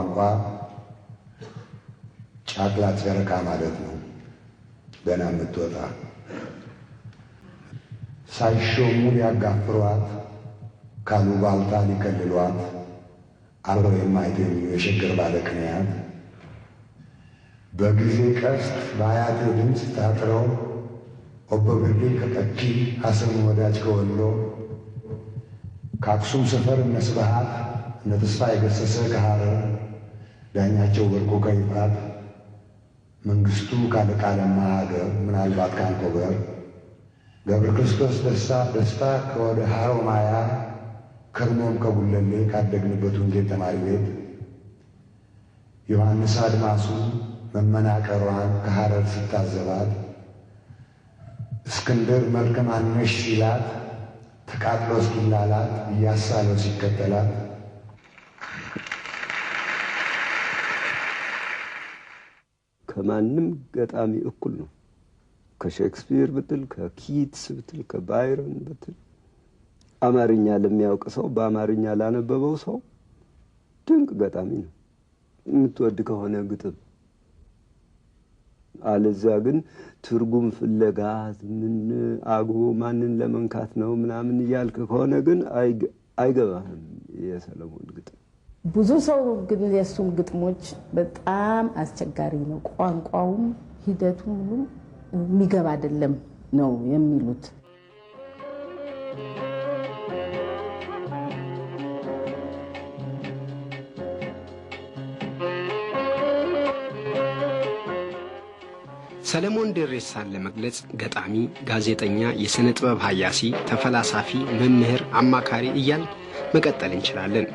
ቋንቋ ጫቅላ ጨረቃ ማለት ነው። ገና የምትወጣ ሳይሾሙ ሊያጋፍሯት ካሉባልታ ሊከልሏት አብረው የማይተኙ የሸገር ባለቅኔያት በጊዜ ቀስት በአያት ድምፅ ታጥረው ኦቦግሌ ከጠኪ ሐሰን ወዳጅ ከወሎ ከአክሱም ሰፈር እነ ስብሐት እነ ተስፋ የገሰሰ ከሐረር ዳኛቸው ወርቁ ከይፋት መንግሥቱ ካለቃ ለማ ሀገር ምናልባት ካንኮበር ገብረ ክርስቶስ ደስታ ከወደ ሐሮማያ ከርሞም ከጉለሌ ካደግንበት ወንጌል ተማሪ ቤት ዮሐንስ አድማሱ መመናቀሯን ከሐረር ሲታዘባት እስክንድር መልከ ማነሽ ሲላት ተቃጥሎ እስኪላላት እያሳለው ሲከተላት ከማንም ገጣሚ እኩል ነው። ከሼክስፒር ብትል ከኪትስ ብትል ከባይረን ብትል አማርኛ ለሚያውቅ ሰው በአማርኛ ላነበበው ሰው ድንቅ ገጣሚ ነው። የምትወድ ከሆነ ግጥም አለዚያ ግን ትርጉም ፍለጋ ምን አግቦ ማንን ለመንካት ነው ምናምን እያልክ ከሆነ ግን አይገባህም የሰለሞን ግጥም። ብዙ ሰው ግን የሱም ግጥሞች በጣም አስቸጋሪ ነው፣ ቋንቋውም ሂደቱም ሁሉ የሚገባ አይደለም ነው የሚሉት። ሰለሞን ደሬሳን ለመግለጽ ገጣሚ፣ ጋዜጠኛ፣ የሥነ ጥበብ ሀያሲ፣ ተፈላሳፊ፣ መምህር፣ አማካሪ እያል መቀጠል እንችላለን።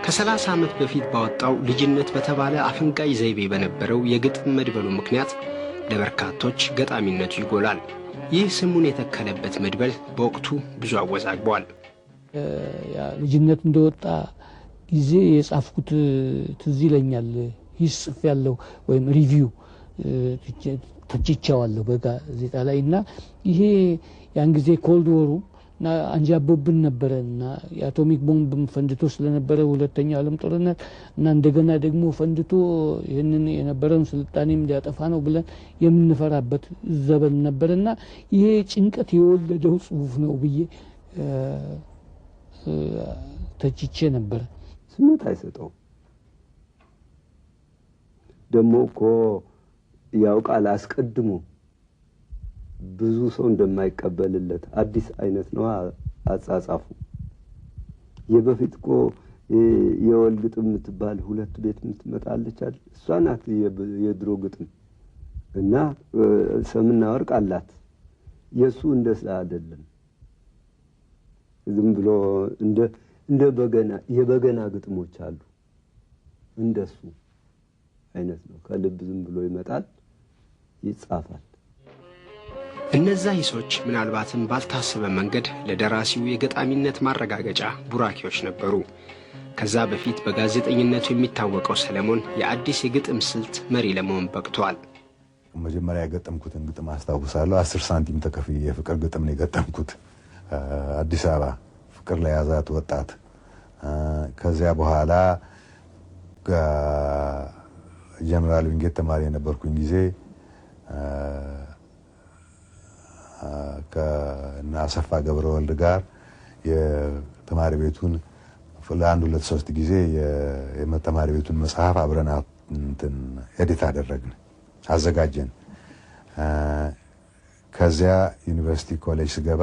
ከ30 ዓመት በፊት ባወጣው ልጅነት በተባለ አፈንጋይ ዘይቤ በነበረው የግጥም መድበሉ ምክንያት ለበርካቶች ገጣሚነቱ ይጎላል። ይህ ስሙን የተከለበት መድበል በወቅቱ ብዙ አወዛግቧል። ልጅነት እንደወጣ ጊዜ የጻፍኩት ትዝ ይለኛል። ሂስ ጽፌያለሁ ወይም ሪቪው ተጭቻለሁ በጋዜጣ ላይ እና ይሄ ያን ጊዜ ኮልድ ወሩ እና አንጃቦብን ነበረና የአቶሚክ ቦምብ ፈንድቶ ስለነበረ ሁለተኛው ዓለም ጦርነት እና እንደገና ደግሞ ፈንድቶ ይሄንን የነበረውን ስልጣኔም ሊያጠፋ ነው ብለን የምንፈራበት ዘመን ነበርና ይሄ ጭንቀት የወለደው ጽሁፍ ነው ብዬ ተጭቼ ነበር። ስሜት አይሰጠው ደሞ እኮ ያውቃል አስቀድሞ ብዙ ሰው እንደማይቀበልለት አዲስ አይነት ነው አጻጻፉ። የበፊት እኮ የወል ግጥም የምትባል ሁለት ቤት የምትመጣለች አይደል? እሷ ናት የድሮ ግጥም እና ሰምና ወርቅ አላት። የሱ እንደዛ አይደለም። ዝም ብሎ እንደ በገና የበገና ግጥሞች አሉ። እንደሱ አይነት ነው። ከልብ ዝም ብሎ ይመጣል ይጻፋል። እነዛ ሂሶች ምናልባትም ባልታሰበ መንገድ ለደራሲው የገጣሚነት ማረጋገጫ ቡራኪዎች ነበሩ። ከዛ በፊት በጋዜጠኝነቱ የሚታወቀው ሰለሞን የአዲስ የግጥም ስልት መሪ ለመሆን በቅቷል። መጀመሪያ የገጠምኩትን ግጥም አስታውሳለሁ። 10 ሳንቲም ተከፍዬ የፍቅር ግጥም ነው የገጠምኩት። አዲስ አበባ ፍቅር ለያዛት ወጣት። ከዚያ በኋላ ጀነራል ዊንጌት ተማሪ የነበርኩኝ ጊዜ ከናሰፋ ገብረወልድ ጋር የተማሪ ቤቱን ለአንድ 2-3 ጊዜ የተማሪ ቤቱን መጽሐፍ አብረን ኤዲት አደረግን አዘጋጀን። ከዚያ ዩኒቨርሲቲ ኮሌጅ ስገባ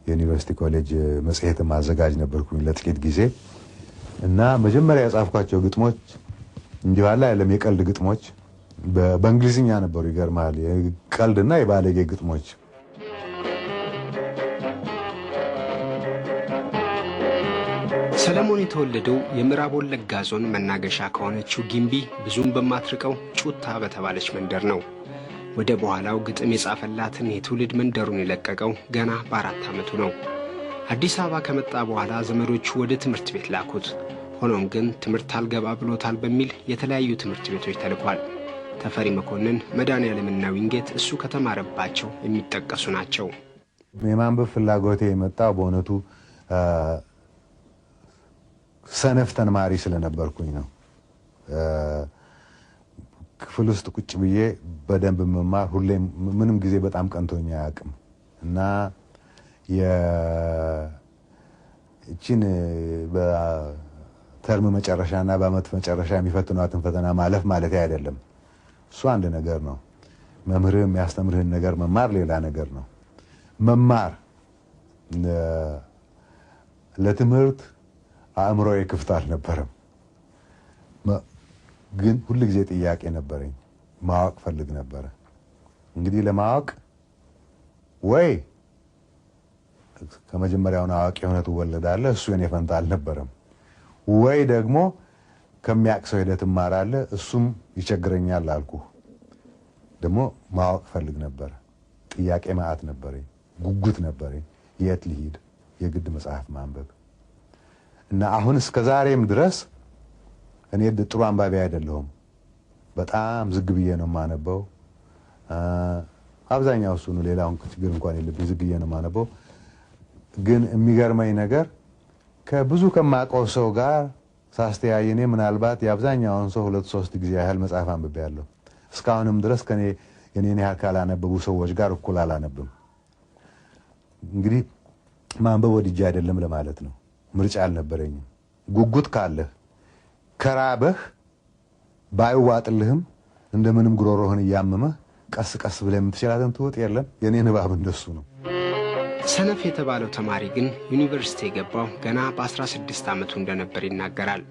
የዩኒቨርሲቲ ኮሌጅ መጽሔት ማዘጋጅ ነበርኩኝ ለጥቂት ጊዜ እና መጀመሪያ ያጻፍኳቸው ግጥሞች እንዲህ ባለ ያለም የቀልድ ግጥሞች በእንግሊዝኛ ነበሩ። ይገርማል። የቀልድና የባለጌ ግጥሞች። ሰለሞን የተወለደው የምዕራብ ወለጋ ዞን መናገሻ ከሆነችው ጊምቢ ብዙም በማትርቀው ጩታ በተባለች መንደር ነው። ወደ በኋላው ግጥም የጻፈላትን የትውልድ መንደሩን የለቀቀው ገና በ4 ዓመቱ ነው። አዲስ አበባ ከመጣ በኋላ ዘመዶቹ ወደ ትምህርት ቤት ላኩት። ሆኖም ግን ትምህርት አልገባ ብሎታል በሚል የተለያዩ ትምህርት ቤቶች ተልኳል። ተፈሪ መኮንን፣ መድኃኔዓለምና ዊንጌት እሱ ከተማረባቸው የሚጠቀሱ ናቸው። የማንበብ ፍላጎቴ የመጣው በእውነቱ ሰነፍ ተማሪ ስለነበርኩኝ ነው። ክፍል ውስጥ ቁጭ ብዬ በደንብ መማር ሁሌም ምንም ጊዜ በጣም ቀንቶኛ አያውቅም እና እቺን በተርም መጨረሻና በአመት መጨረሻ የሚፈትኗትን ፈተና ማለፍ ማለት አይደለም። እሱ አንድ ነገር ነው። መምህርህ የሚያስተምርህን ነገር መማር ሌላ ነገር ነው። መማር ለትምህርት አእምሮዬ ክፍት አልነበረም፣ ግን ሁሉ ጊዜ ጥያቄ ነበረኝ። ማወቅ ፈልግ ነበረ። እንግዲህ ለማወቅ ወይ ከመጀመሪያውን አዋቂ ሆነ ትወለዳለህ፣ እሱ የኔ ፈንታ አልነበረም። ወይ ደግሞ ከሚያውቅ ሰው ሄደህ ትማራለህ፣ እሱም ይቸግረኛል አልኩ። ደግሞ ማወቅ ፈልግ ነበረ። ጥያቄ ማአት ነበረኝ፣ ጉጉት ነበረኝ። የት ልሂድ? የግድ መጽሐፍ ማንበብ እና አሁን እስከ ዛሬም ድረስ እኔ ጥሩ አንባቢ አይደለሁም። በጣም ዝግ ብዬ ነው የማነበው። አብዛኛው እሱ ነው። ሌላውን ችግር እንኳን የለብኝ፣ ዝግ ብዬ ነው የማነበው። ግን የሚገርመኝ ነገር ከብዙ ከማውቀው ሰው ጋር ሳስተያይ እኔ ምናልባት የአብዛኛውን ሰው 2-3 ጊዜ ያህል መጽሐፍ አንብቤያለሁ። እስካሁንም ድረስ የኔን ያህል ካላነበቡ ሰዎች ጋር እኩል አላነብም። እንግዲህ ማንበብ ወድጄ አይደለም ለማለት ነው። ምርጫ አልነበረኝም። ጉጉት ካለህ ከራበህ ባይዋጥልህም እንደምንም ጉሮሮህን እያመመህ ቀስ ቀስ ብለህ የምትችላትን ትውጥ የለም። የኔ ንባብ እንደሱ ነው። ሰነፍ የተባለው ተማሪ ግን ዩኒቨርሲቲ የገባው ገና በ16 ዓመቱ እንደነበር ይናገራል።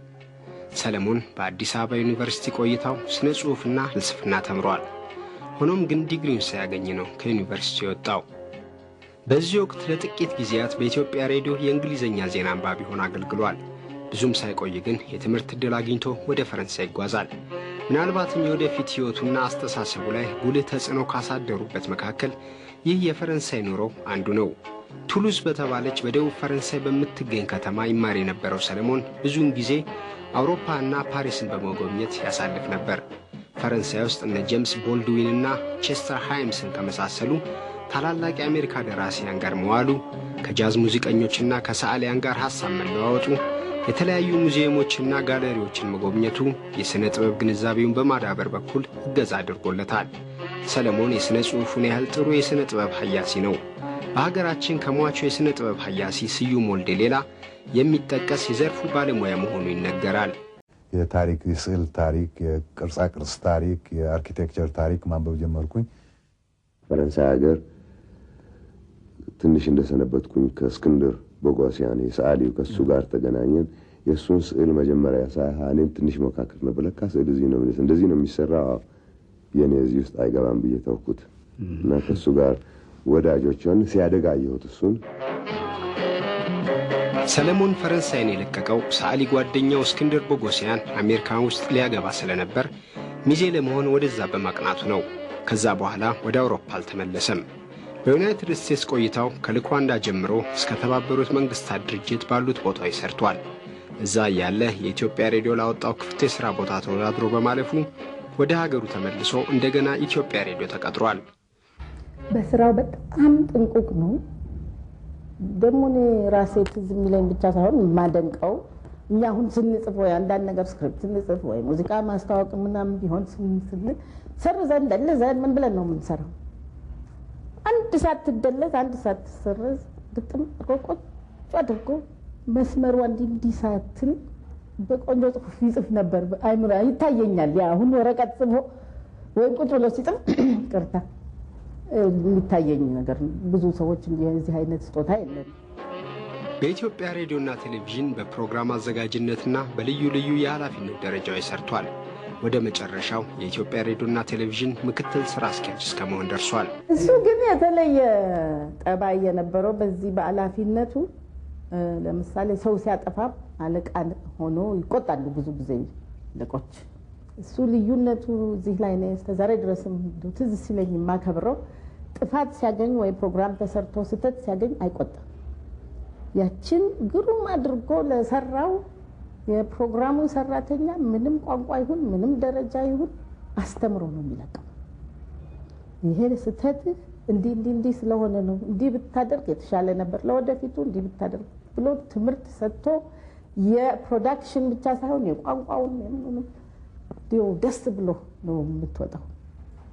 ሰለሞን በአዲስ አበባ ዩኒቨርሲቲ ቆይታው ስነ ጽሑፍና ፍልስፍና ተምሯል። ሆኖም ግን ዲግሪውን ሳያገኝ ነው ከዩኒቨርሲቲ የወጣው። በዚህ ወቅት ለጥቂት ጊዜያት በኢትዮጵያ ሬዲዮ የእንግሊዝኛ ዜና አንባቢ ሆኖ አገልግሏል። ብዙም ሳይቆይ ግን የትምህርት ዕድል አግኝቶ ወደ ፈረንሳይ ይጓዛል። ምናልባትም የወደፊት ሕይወቱና አስተሳሰቡ ላይ ጉልህ ተጽዕኖ ካሳደሩበት መካከል ይህ የፈረንሳይ ኑሮ አንዱ ነው። ቱሉዝ በተባለች በደቡብ ፈረንሳይ በምትገኝ ከተማ ይማር የነበረው ሰለሞን ብዙውን ጊዜ አውሮፓና ፓሪስን በመጎብኘት ያሳልፍ ነበር። ፈረንሳይ ውስጥ እነ ጄምስ ቦልድዊንና ቼስተር ሃይምስን ከመሳሰሉ ታላላቅ የአሜሪካ ደራሲያን ጋር መዋሉ፣ ከጃዝ ሙዚቀኞችና ከሰዓሊያን ጋር ሐሳብ መለዋወጡ፣ የተለያዩ ሙዚየሞችና ጋለሪዎችን መጎብኘቱ የሥነ ጥበብ ግንዛቤውን በማዳበር በኩል እገዛ አድርጎለታል። ሰለሞን የሥነ ጽሑፉን ያህል ጥሩ የሥነ ጥበብ ሀያሲ ነው። በሀገራችን ከሟቹ የሥነ ጥበብ ሀያሲ ስዩም ወልዴ ሌላ የሚጠቀስ የዘርፉ ባለሙያ መሆኑ ይነገራል። የታሪክ፣ የስዕል ታሪክ፣ የቅርጻ ቅርጽ ታሪክ፣ የአርኪቴክቸር ታሪክ ማንበብ ጀመርኩኝ። ፈረንሳይ ሀገር ትንሽ እንደሰነበትኩኝ ከእስክንድር ቦጎሲያን የሰዓሊው ከሱ ጋር ተገናኘን። የእሱን ስዕል መጀመሪያ ሳይ እኔም ትንሽ መካከል ነበር። ለካ ስዕል እንደዚህ ነው የሚሰራው፣ የኔ እዚህ ውስጥ አይገባም ብዬ ተውኩት እና ከሱ ጋር ወዳጆችን ሲያደግ አየሁት እሱን። ሰለሞን ፈረንሳይን የለቀቀው ሰዓሊ ጓደኛው እስክንድር ቦጎሲያን አሜሪካን ውስጥ ሊያገባ ስለነበር ሚዜ ለመሆን ወደዛ በማቅናቱ ነው። ከዛ በኋላ ወደ አውሮፓ አልተመለሰም። በዩናይትድ ስቴትስ ቆይታው ከልኳንዳ ጀምሮ እስከ ተባበሩት መንግስታት ድርጅት ባሉት ቦታዎች ሰርቷል። እዛ ያለ የኢትዮጵያ ሬዲዮ ላወጣው ክፍት የሥራ ቦታ ተወዳድሮ በማለፉ ወደ ሀገሩ ተመልሶ እንደገና ኢትዮጵያ ሬዲዮ ተቀጥሯል። በስራው በጣም ጥንቁቅ ነው። ደግሞ እኔ ራሴ ትዝ የሚለኝ ብቻ ሳይሆን የማደንቀው እኛ አሁን ስንጽፍ ወይ አንዳንድ ነገር ስክሪፕት ስንጽፍ ወይ ሙዚቃ ማስታወቅ ምናምን ቢሆን ስንል ሰርዘን ደልዘን ምን ብለን ነው የምንሰራው? አንድ ሰዓት ትደለዝ፣ አንድ ሰዓት ትሰረዝ፣ ግጥም ቆቆጭ አድርጎ መስመሩ እንዲህ ሳትል በቆንጆ ጽሑፍ ይጽፍ ነበር። አይምሮ ይታየኛል። ያ አሁን ወረቀት ጽፎ ወይም ቁጭ ብሎ ሲጽፍ ቅርታ የሚታየኝ ነገር ብዙ ሰዎች እንደዚህ አይነት ስጦታ የለም። በኢትዮጵያ ሬዲዮና ቴሌቪዥን በፕሮግራም አዘጋጅነትና በልዩ ልዩ የኃላፊነት ደረጃዎች ሰርቷል። ወደ መጨረሻው የኢትዮጵያ ሬዲዮና ቴሌቪዥን ምክትል ስራ አስኪያጅ እስከመሆን ደርሷል። እሱ ግን የተለየ ጠባይ የነበረው በዚህ በኃላፊነቱ ለምሳሌ ሰው ሲያጠፋ አለቃ ሆኖ ይቆጣሉ ብዙ ጊዜ አለቆች። እሱ ልዩነቱ እዚህ ላይ ነው። እስከዛሬ ድረስም ትዝ ሲለኝ የማከብረው ጥፋት ሲያገኝ ወይ ፕሮግራም ተሰርቶ ስህተት ሲያገኝ አይቆጣም። ያችን ግሩም አድርጎ ለሰራው የፕሮግራሙ ሰራተኛ ምንም ቋንቋ ይሁን ምንም ደረጃ ይሁን አስተምሮ ነው የሚለቀው። ይሄ ስህተት እንዲህ ስለሆነ ነው፣ እንዲህ ብታደርግ የተሻለ ነበር፣ ለወደፊቱ እንዲህ ብታደርግ ብሎ ትምህርት ሰጥቶ የፕሮዳክሽን ብቻ ሳይሆን የቋንቋውን እንዲሁ ደስ ብሎ ነው የምትወጣው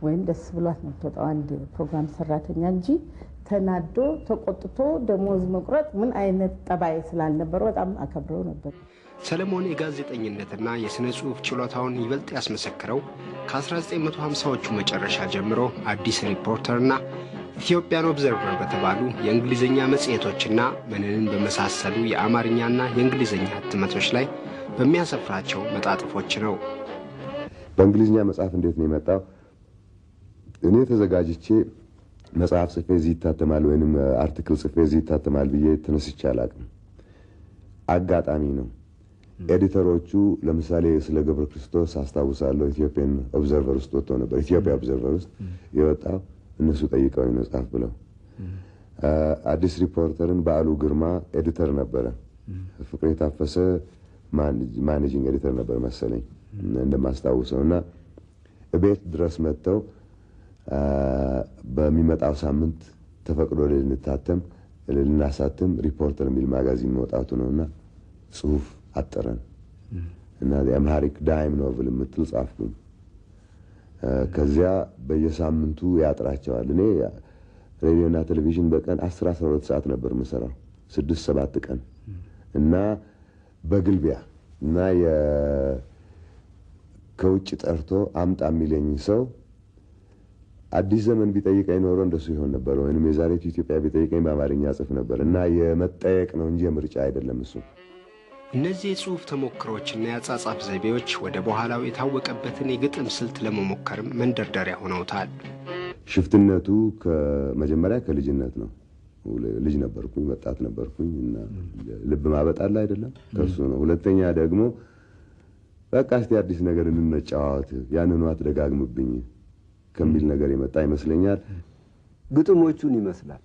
ወይም ደስ ብሏት ነው የምትወጣው አንድ ፕሮግራም ሰራተኛ እንጂ ተናዶ ተቆጥቶ ደሞዝ መቁረጥ ምን አይነት ጠባይ ስላልነበረ በጣም አከብረው ነበር። ሰለሞን የጋዜጠኝነትና የሥነ ጽሑፍ ችሎታውን ይበልጥ ያስመሰክረው ከ1950ዎቹ መጨረሻ ጀምሮ አዲስ ሪፖርተርና ኢትዮጵያን ኦብዘርቨር በተባሉ የእንግሊዝኛ መጽሔቶችና ምንንን በመሳሰሉ የአማርኛና የእንግሊዝኛ ህትመቶች ላይ በሚያሰፍራቸው መጣጥፎች ነው። በእንግሊዝኛ መጽሐፍ እንዴት ነው የመጣው? እኔ ተዘጋጅቼ መጽሐፍ ጽፌ እዚህ ይታተማል ወይንም አርቲክል ጽፌ እዚህ ይታተማል ብዬ ተነስቼ አላውቅም። አጋጣሚ ነው። ኤዲተሮቹ ለምሳሌ ስለ ገብረ ክርስቶስ አስታውሳለሁ ኢትዮጵያን ኦብዘርቨር ውስጥ ወጥቶ ነበር። ኢትዮጵያ ኦብዘርቨር ውስጥ የወጣው እነሱ ጠይቀውኝ ነው ጻፍ ብለው። አዲስ ሪፖርተርን በዓሉ ግርማ ኤዲተር ነበረ። ፍቅሬ ታፈሰ ማኔጂንግ ኤዲተር ነበር መሰለኝ እንደማስታውሰው እና ቤት ድረስ መጥተው በሚመጣው ሳምንት ተፈቅዶ ልናሳትም ሪፖርተር የሚል ማጋዚን መውጣቱ ነውና ጽሁፍ አጠረን እና የአምሃሪክ ዳይም ኖቨል የምትል ጻፍኩኝ። ከዚያ በየሳምንቱ ያጥራቸዋል። እኔ ሬዲዮና ቴሌቪዥን በቀን 10-12 ሰዓት ነበር የምሰራው 6-7 ቀን እና በግልቢያ እና ከውጭ ጠርቶ አምጣ የሚለኝ ሰው አዲስ ዘመን ቢጠይቀኝ ኖሮ እንደሱ ይሆን ነበር ወይንም የዛሬቱ ኢትዮጵያ ቢጠይቀኝ በአማርኛ ጽፍ ነበር እና የመጠየቅ ነው እንጂ ምርጫ አይደለም እሱ። እነዚህ የጽሑፍ ተሞክሮችና የአጻጻፍ ዘይቤዎች ወደ በኋላው የታወቀበትን የግጥም ስልት ለመሞከርም መንደርደሪያ ሆነውታል። ሽፍትነቱ ከመጀመሪያ ከልጅነት ነው። ልጅ ነበርኩኝ፣ ወጣት ነበርኩኝ እና ልብ ማበጣል አይደለም ከሱ ነው። ሁለተኛ ደግሞ በቃ እስቲ አዲስ ነገር እንነጫዋት ያንኑ አትደጋግምብኝ ከሚል ነገር የመጣ ይመስለኛል። ግጥሞቹን ይመስላል።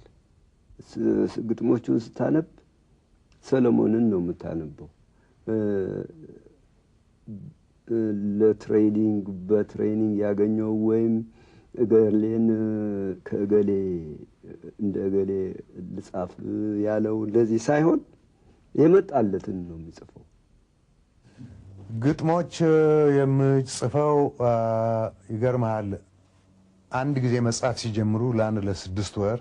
ግጥሞቹን ስታነብ ሰለሞንን ነው የምታነበው። ለትሬኒንግ በትሬኒንግ ያገኘው ወይም እገሌን ከእገሌ እንደ እገሌ ልጻፍ ያለው እንደዚህ ሳይሆን የመጣለትን ነው የሚጽፈው። ግጥሞች የምጽፈው ይገርማል። አንድ ጊዜ መጻፍ ሲጀምሩ ለ6 ወር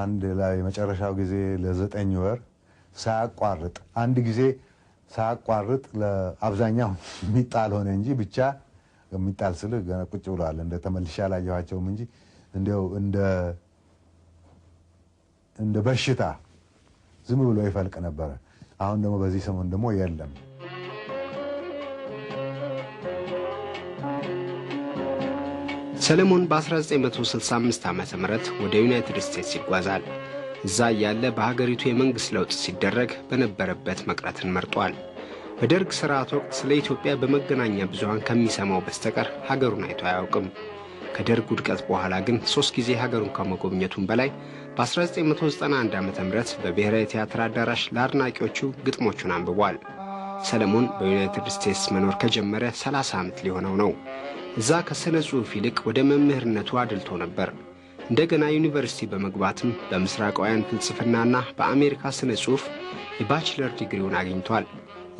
አንድ ላይ መጨረሻው ጊዜ ለ9 ወር ሳያቋርጥ አንድ ጊዜ ሳያቋርጥ ለአብዛኛው የሚጣል ሆነ እንጂ ብቻ የሚጣል ስል ገና ቁጭ ብለዋል እንደ ተመልሼ አላየኋቸውም እንጂ እንደው እንደ በሽታ ዝም ብሎ ይፈልቅ ነበር። አሁን ደግሞ በዚህ ሰሞን ደግሞ የለም። ሰለሞን በ1965 ዓመተ ምህረት ወደ ዩናይትድ ስቴትስ ይጓዛል። እዛ ያለ በሀገሪቱ የመንግስት ለውጥ ሲደረግ በነበረበት መቅረትን መርጧል። በደርግ ስርዓት ወቅት ስለ ኢትዮጵያ በመገናኛ ብዙሃን ከሚሰማው በስተቀር ሀገሩን አይቶ አያውቅም። ከደርግ ውድቀት በኋላ ግን 3 ጊዜ ሀገሩን ከመጎብኘቱም በላይ በ1991 ዓመተ ምህረት በብሔራዊ ቲያትር አዳራሽ ለአድናቂዎቹ ግጥሞቹን አንብቧል። ሰለሞን በዩናይትድ ስቴትስ መኖር ከጀመረ 30 ዓመት ሊሆነው ነው። እዛ ከስነ ጽሑፍ ይልቅ ወደ መምህርነቱ አድልቶ ነበር። እንደገና ዩኒቨርሲቲ በመግባትም በምስራቃውያን ፍልስፍናና በአሜሪካ ስነ ጽሑፍ የባችለር ዲግሪውን አግኝቷል።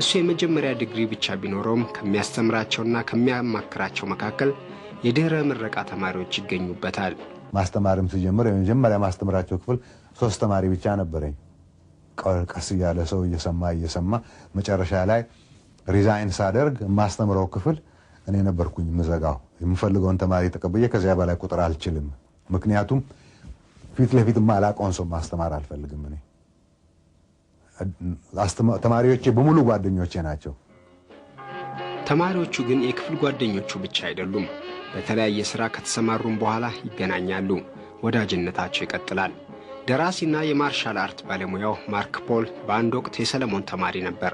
እሱ የመጀመሪያ ዲግሪ ብቻ ቢኖረውም ከሚያስተምራቸውና ከሚያማክራቸው መካከል የድህረ ምረቃ ተማሪዎች ይገኙበታል። ማስተማርም ሲጀምር የመጀመሪያ ማስተምራቸው ክፍል 3 ተማሪ ብቻ ነበረኝ። ቀስ እያለ ሰው እየሰማ መጨረሻ ላይ ሪዛይን ሳደርግ ማስተምረው ክፍል እኔ ነበርኩኝ ምዘጋው። የምፈልገውን ተማሪ ተቀበየ ከዚያ በላይ ቁጥር አልችልም። ምክንያቱም ፊት ለፊት ማላቆን ሰው ማስተማር አልፈልግም። እኔ ተማሪዎቼ በሙሉ ጓደኞቼ ናቸው። ተማሪዎቹ ግን የክፍል ጓደኞቹ ብቻ አይደሉም። በተለያየ ሥራ ከተሰማሩም በኋላ ይገናኛሉ። ወዳጅነታቸው ይቀጥላል። ደራሲና የማርሻል አርት ባለሙያው ማርክ ፖል በአንድ ወቅት የሰለሞን ተማሪ ነበር።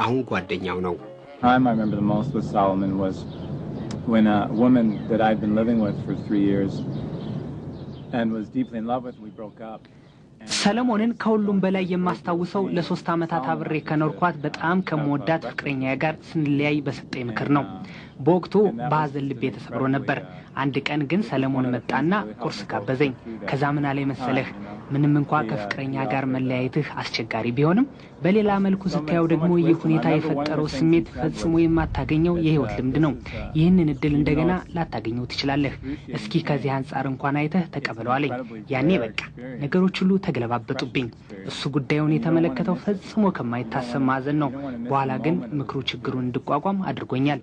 አሁን ጓደኛው ነው። I remember the most with Solomon was when a woman that I'd been living with for 3 years and was deeply in love with, we broke up. ሰለሞንን ከሁሉም በላይ የማስታውሰው ለ3 ዓመታት አብሬ ከኖርኳት በጣም ከመወዳት ፍቅረኛዬ ጋር ስንለያይ በሰጠኝ ምክር ነው። በወቅቱ በሐዘን ልቤ ተሰብሮ ነበር። አንድ ቀን ግን ሰለሞን መጣና ቁርስ ጋበዘኝ። ከዛ ምን አለኝ መሰለህ፣ ምንም እንኳን ከፍቅረኛ ጋር መለያየትህ አስቸጋሪ ቢሆንም በሌላ መልኩ ስታየው ደግሞ ይህ ሁኔታ የፈጠረው ስሜት ፈጽሞ የማታገኘው የህይወት ልምድ ነው። ይህንን እድል እንደገና ላታገኘው ትችላለህ። እስኪ ከዚህ አንፃር እንኳን አይተህ ተቀበለው አለኝ። ያኔ በቃ ነገሮች ሁሉ ተገለባበጡብኝ። እሱ ጉዳዩን የተመለከተው ፈጽሞ ከማይታሰብ ማዘን ነው። በኋላ ግን ምክሩ ችግሩን እንድቋቋም አድርጎኛል።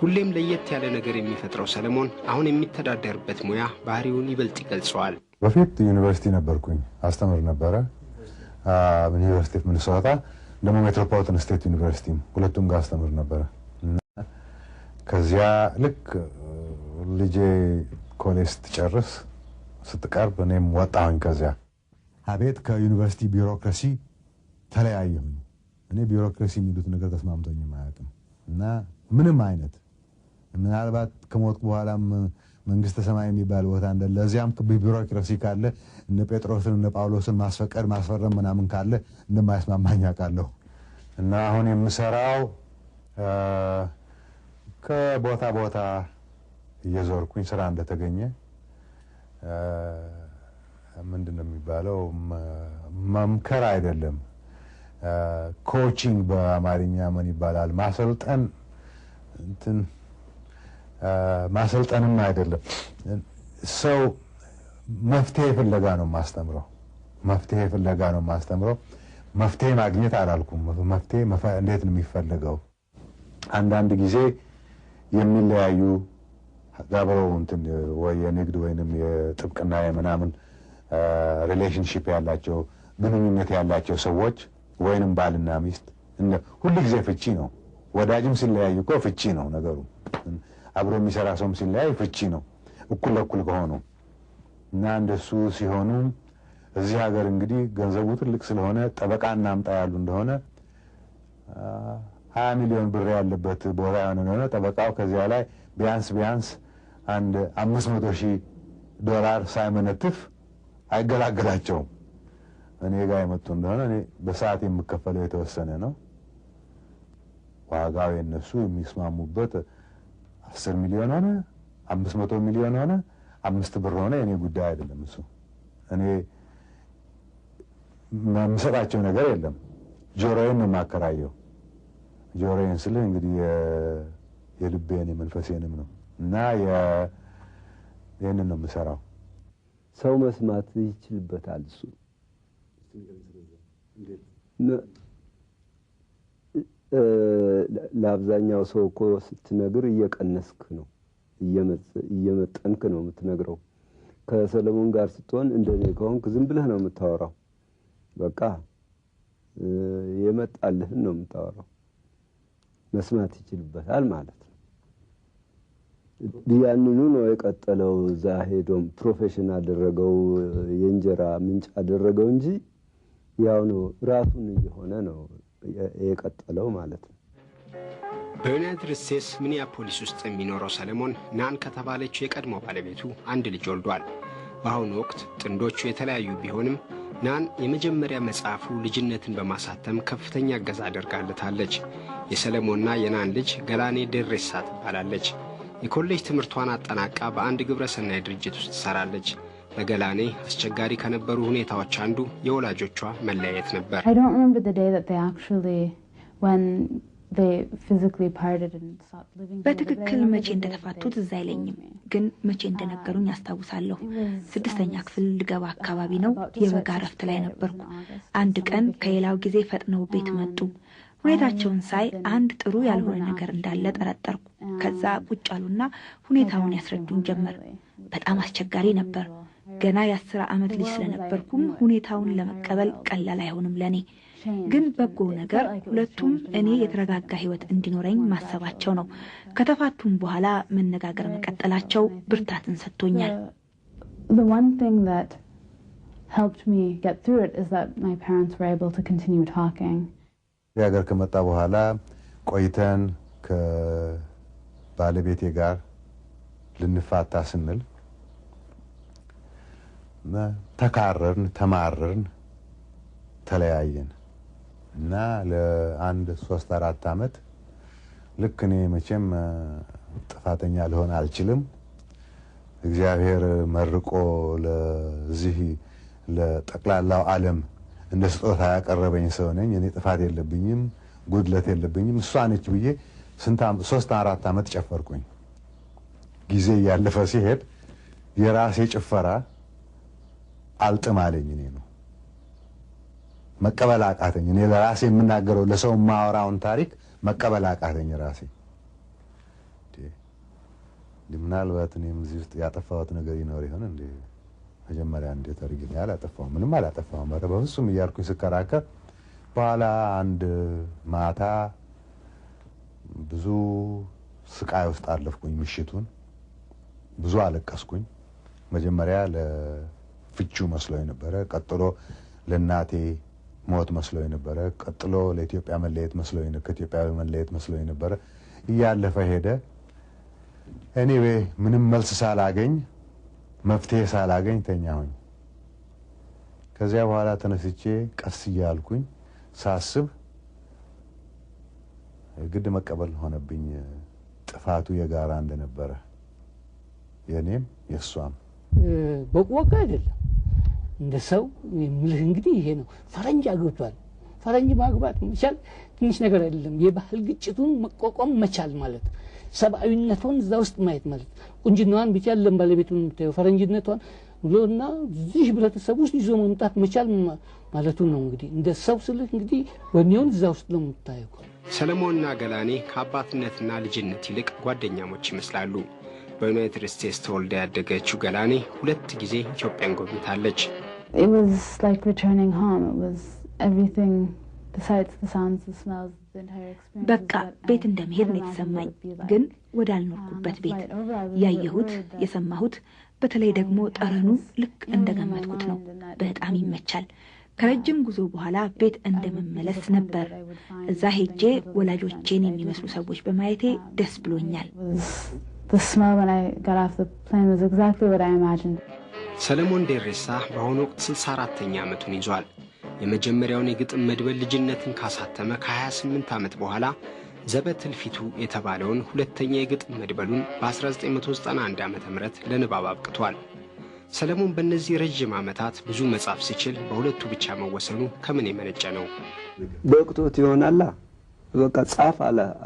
ሁሌም ለየት ያለ ነገር የሚፈጥረው ሰለሞን አሁን የሚተዳደርበት ሙያ ባህሪውን ይበልጥ ይገልጸዋል። በፊት ዩኒቨርሲቲ ነበርኩኝ፣ አስተምር ነበረ። ዩኒቨርሲቲ ኦፍ ሚኒሶታ ደግሞ ሜትሮፖሊታን ስቴት ዩኒቨርሲቲ ሁለቱም ጋር አስተምር ነበረ። ከዚያ ልክ ልጄ ኮሌጅ ስትጨርስ ስትቀርብ እኔም ወጣሁኝ። ከዚያ አቤት ከዩኒቨርሲቲ ቢሮክራሲ ተለያየሁኝ። እኔ ቢሮክራሲ የሚሉት ነገር ተስማምቶኝ አያውቅም እና ምንም አይነት ምናልባት ከሞትኩ በኋላም መንግስተ ሰማይ የሚባል ቦታ እንደ ለዚያም ቢሮክራሲ ካለ እነ ጴጥሮስን እነ ጳውሎስን ማስፈቀድ ማስፈረም ምናምን ካለ እንደማይስማማኝ አውቃለሁ። እና አሁን የምሰራው ከቦታ ቦታ እየዞርኩኝ ስራ እንደተገኘ ምንድነው የሚባለው መምከር አይደለም፣ ኮቺንግ በአማርኛ ምን ይባላል? ማሰልጠን እንትን ማሰልጠንም አይደለም። ሰው መፍትሄ ፍለጋ ነው ማስተምረው። መፍትሄ ፍለጋ ነው ማስተምረው። መፍትሄ ማግኘት አላልኩም። መፍትሄ እንዴት ነው የሚፈልገው? አንዳንድ ጊዜ የሚለያዩ ጋብረው እንትን ወይ የንግድ ወይንም የጥብቅና የምናምን ሪሌሽንሺፕ ያላቸው ግንኙነት ያላቸው ሰዎች ወይንም ባልና ሚስት ሁሉ ጊዜ ፍቺ ነው። ወዳጅም ሲለያዩ እኮ ፍቺ ነው ነገሩ። አብሮ የሚሰራ ሰውም ሲለያይ ፍቺ ነው እኩል ለእኩል ከሆኑ እና እንደሱ ሲሆኑ እዚህ ሀገር እንግዲህ ገንዘቡ ትልቅ ስለሆነ ጠበቃ እናምጣ ያሉ እንደሆነ 20 ሚሊዮን ብር ያለበት ቦታ የሆነ ጠበቃው ከዚያ ላይ ቢያንስ አንድ 500,000 ዶላር ሳይመነትፍ አይገላገላቸውም። እኔ ጋር የመጡ እንደሆነ እኔ በሰዓት የምከፈለው የተወሰነ ነው። ዋጋው የነሱ የሚስማሙበት 10 ሚሊዮን ሆነ 500 ሚሊዮን ሆነ 5 ብር ሆነ የኔ ጉዳይ አይደለም። እሱ እኔ የምሰጣቸው ነገር የለም። ጆሮዬን ነው የማከራየው። ጆሮዬን ስልህ እንግዲህ የልቤን የመንፈሴንም ነው እና ይህንን ነው የምሰራው። ሰው መስማት ይችልበታል። እሱ ለአብዛኛው ሰው እኮ ስትነግር እየቀነስክ ነው እየመጠንክ ነው የምትነግረው። ከሰለሞን ጋር ስትሆን እንደኔ ከሆንክ ዝም ብለህ ነው የምታወራው። በቃ የመጣልህን ነው የምታወራው። መስማት ይችልበታል ማለት ነው። ያንኑ ነው የቀጠለው። እዛ ሄዶም ፕሮፌሽን አደረገው፣ የእንጀራ ምንጭ አደረገው እንጂ ያው ነው ራሱን እየሆነ ነው የቀጠለው ማለት ነው። በዩናይትድ ስቴትስ ሚኒያፖሊስ ውስጥ የሚኖረው ሰለሞን ናን ከተባለችው የቀድሞ ባለቤቱ አንድ ልጅ ወልዷል። በአሁኑ ወቅት ጥንዶቹ የተለያዩ ቢሆንም ናን የመጀመሪያ መጽሐፉ ልጅነትን በማሳተም ከፍተኛ እገዛ አድርጋለታለች። የሰለሞንና የናን ልጅ ገላኔ ደሬሳ ትባላለች። የኮሌጅ ትምህርቷን አጠናቃ በአንድ ግብረሰናይ ድርጅት ውስጥ ትሰራለች። ለገላኔ አስቸጋሪ ከነበሩ ሁኔታዎች አንዱ የወላጆቿ መለያየት ነበር። I don't remember the day that they actually when they physically parted and stopped living. በትክክል መቼ እንደተፋቱት እዛ አይለኝም፣ ግን መቼ እንደነገሩኝ አስታውሳለሁ። 6ኛ ክፍል ልገባ አካባቢ ነው። የበጋ እረፍት ላይ ነበርኩ። አንድ ቀን ከሌላው ጊዜ ፈጥነው ቤት መጡ። ሁኔታቸውን ሳይ አንድ ጥሩ ያልሆነ ነገር እንዳለ ጠረጠርኩ። ከዛ ቁጭ አሉና ሁኔታውን ያስረዱኝ ጀመር። በጣም አስቸጋሪ ነበር። ገና የ10 ዓመት ልጅ ስለነበርኩም ሁኔታውን ለመቀበል ቀላል አይሆንም ለኔ። ግን በጎ ነገር ሁለቱም እኔ የተረጋጋ ህይወት እንዲኖረኝ ማሰባቸው ነው። ከተፋቱም በኋላ መነጋገር መቀጠላቸው ብርታትን ሰጥቶኛል። The one thing that helped me get through it is that my parents were able to continue talking. ያገር ከመጣ በኋላ ቆይተን ከባለቤቴ ጋር ልንፋታ ስንል ተካረርን፣ ተማረርን፣ ተለያየን እና ለአንድ 3-4 ዓመት ልክ እኔ መቼም ጥፋተኛ ልሆን አልችልም እግዚአብሔር መርቆ ለዚህ ለጠቅላላው ዓለም እንደ ስጦታ ያቀረበኝ ሰው ነኝ እኔ ጥፋት የለብኝም ጉድለት የለብኝም እሷ ነች ብዬ 3-4 ዓመት ጨፈርኩኝ ጊዜ ያለፈ ሲሄድ የራሴ ጭፈራ አልጥማለኝ እኔ ነው መቀበል አቃተኝ እኔ ለራሴ የምናገረው ለሰው ማወራውን ታሪክ መቀበል አቃተኝ ራሴ ምናልባት እኔም እዚህ ውስጥ ያጠፋሁት ነገር ይኖር ይሆን እንዴ መጀመሪያ እንዴት አድርጌ አላጠፋሁም ምንም አላጠፋሁም በፍጹም እያልኩኝ ስከራከር በኋላ አንድ ማታ ብዙ ስቃይ ውስጥ አለፍኩኝ ምሽቱን ብዙ አለቀስኩኝ መጀመሪያ ለፍቹ መስሎኝ ነበረ ቀጥሎ ለናቴ ሞት መስሎኝ ነበረ ቀጥሎ ለኢትዮጵያ መለየት መስሎኝ ነበር ከኢትዮጵያ መለየት መስሎኝ ነበረ እያለፈ ሄደ anyway ምንም መልስ ሳላገኝ መፍትሄ ሳላገኝ ተኛሁኝ ከዚያ በኋላ ተነስቼ ቀስ እያልኩኝ ሳስብ ግድ መቀበል ሆነብኝ ጥፋቱ የጋራ እንደነበረ የኔም የሷም በቆቃ አይደለም እንደ ሰው ምልህ እንግዲህ ይሄ ነው ፈረንጅ አግብቷል ፈረንጅ ማግባት መቻል ትንሽ ነገር አይደለም የባህል ግጭቱን መቋቋም መቻል ማለት ሰብአዊነቱን እዛ ውስጥ ማየት ማለት ቁንጅናዋን ብቻ ለባለቤቱን ተው ፈረንጅነቷን ብሎና እዚህ ህብረተሰብ ውስጥ ይዞ መምጣት መቻል ማለቱ ነው እንግዲህ እንደ ሰው ስልህ እንግዲህ ወኔውን እዛ ውስጥ ነው የምታየው ሰለሞንና ገላኔ ከአባትነትና ልጅነት ይልቅ ጓደኛሞች ይመስላሉ በዩናይትድ ስቴትስ ተወልዳ ያደገችው ገላኔ 2 ጊዜ ኢትዮጵያን ጎብኝታለች It was like returning home. It was everything, the sights, the sounds, the smells, the entire experience. በቃ ቤት እንደመሄድ ነው የተሰማኝ ግን ወዳልኖርኩበት ቤት ያየሁት የሰማሁት በተለይ ደግሞ ጠረኑ ልክ እንደገመትኩት ነው በጣም ይመቻል ከረጅም ጉዞ በኋላ ቤት እንደመመለስ ነበር እዛ ሄጄ ወላጆቼን የሚመስሉ ሰዎች በማየቴ ደስ ብሎኛል The smell when I got off the plane was exactly what I imagined. ሰለሞን ደሬሳ በአሁኑ ወቅት 64ኛ ዓመቱን ይዟል የመጀመሪያውን የግጥም መድበል ልጅነትን ካሳተመ ከ28 ዓመት በኋላ ዘበትልፊቱ የተባለውን ሁለተኛ የግጥም መድበሉን በ1991 ዓመተ ምህረት ለንባብ አብቅቷል ሰለሞን በእነዚህ ረጅም ዓመታት ብዙ መጻፍ ሲችል በሁለቱ ብቻ መወሰኑ ከምን የመነጨ ነው በቅቶት ይሆናል በቃ ጻፍ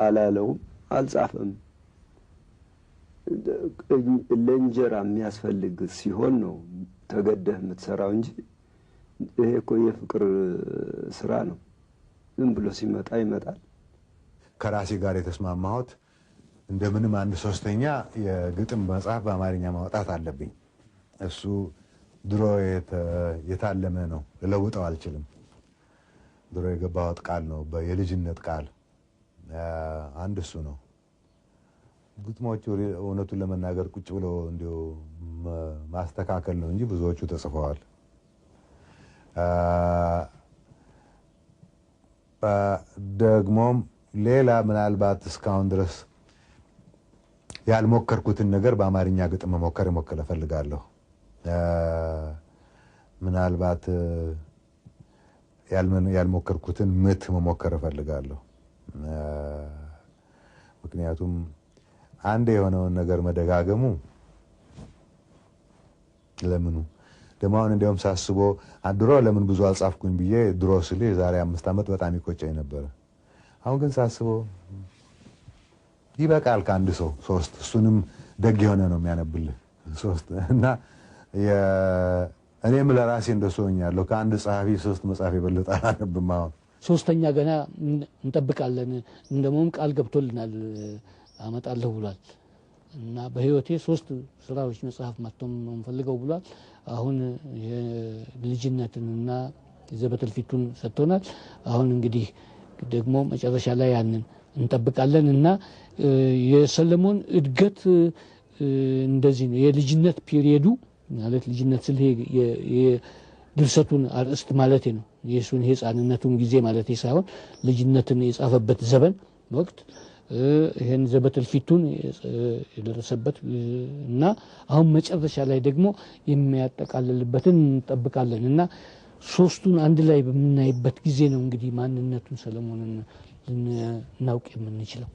አላለው አልጻፈም ለእንጀራ የሚያስፈልግ ሲሆን ነው ተገደህ የምትሰራው እንጂ ይሄ እኮ የፍቅር ስራ ነው ዝም ብሎ ሲመጣ ይመጣል ከራሴ ጋር የተስማማሁት እንደምንም 1/3 የግጥም መጽሐፍ በአማርኛ ማውጣት አለብኝ እሱ ድሮ የታለመ ነው ለለውጠው አልችልም ድሮ የገባሁት ቃል ነው የልጅነት ቃል አንድ እሱ ነው ግጥሞቹ እውነቱን ለመናገር ቁጭ ብሎ እንዲው ማስተካከል ነው እንጂ ብዙዎቹ ተጽፈዋል ደግሞም ሌላ ምናልባት እስካሁን ድረስ ያልሞከርኩትን ነገር በአማርኛ ግጥም መሞከር እፈልጋለሁ ምናልባት ያልሞከርኩትን ምት መሞከር እፈልጋለሁ ምክንያቱም አንድ የሆነውን ነገር መደጋገሙ ለምኑ ደሞ አሁን እንደውም ሳስቦ ድሮ ለምን ብዙ አልጻፍኩኝ ብዬ ድሮ ስለ የዛሬ 5 ዓመት በጣም ይቆጨኝ ነበር አሁን ግን ሳስቦ ይበቃል ከአንድ ሰው 3 እሱንም ደግ የሆነ ነው የሚያነብልህ 3 እና እኔም ለራሴ እንደሶኛለሁ ከአንድ ጸሐፊ 3 መጽሐፍ ይበልጥ አላነብም አሁን ሶስተኛ ገና እንጠብቃለን እንደሞም ቃል ገብቶልናል አመጣለሁ ብሏል እና በህይወቴ 3 ስራዎች መጽሐፍ ማተም እንፈልገው ብሏል አሁን የልጅነትንና ዘበትልፊቱን ሰጥቶናል አሁን እንግዲህ ደግሞ መጨረሻ ላይ ያንን እንጠብቃለን እና የሰለሞን እድገት እንደዚህ ነው የልጅነት ፒሪየዱ ማለት ልጅነት ስለ የድርሰቱን አርዕስት ማለት ነው የሱን ህፃንነቱን ጊዜ ማለት ሳይሆን ልጅነትን የጻፈበት ዘመን ወቅት ይሄን ዘበትልፊቱን የደረሰበት እና አሁን መጨረሻ ላይ ደግሞ የሚያጠቃልልበትን እንጠብቃለን እና ሶስቱን አንድ ላይ በምናይበት ጊዜ ነው እንግዲህ ማንነቱን ሰለሞንን ልናውቅ የምንችለው።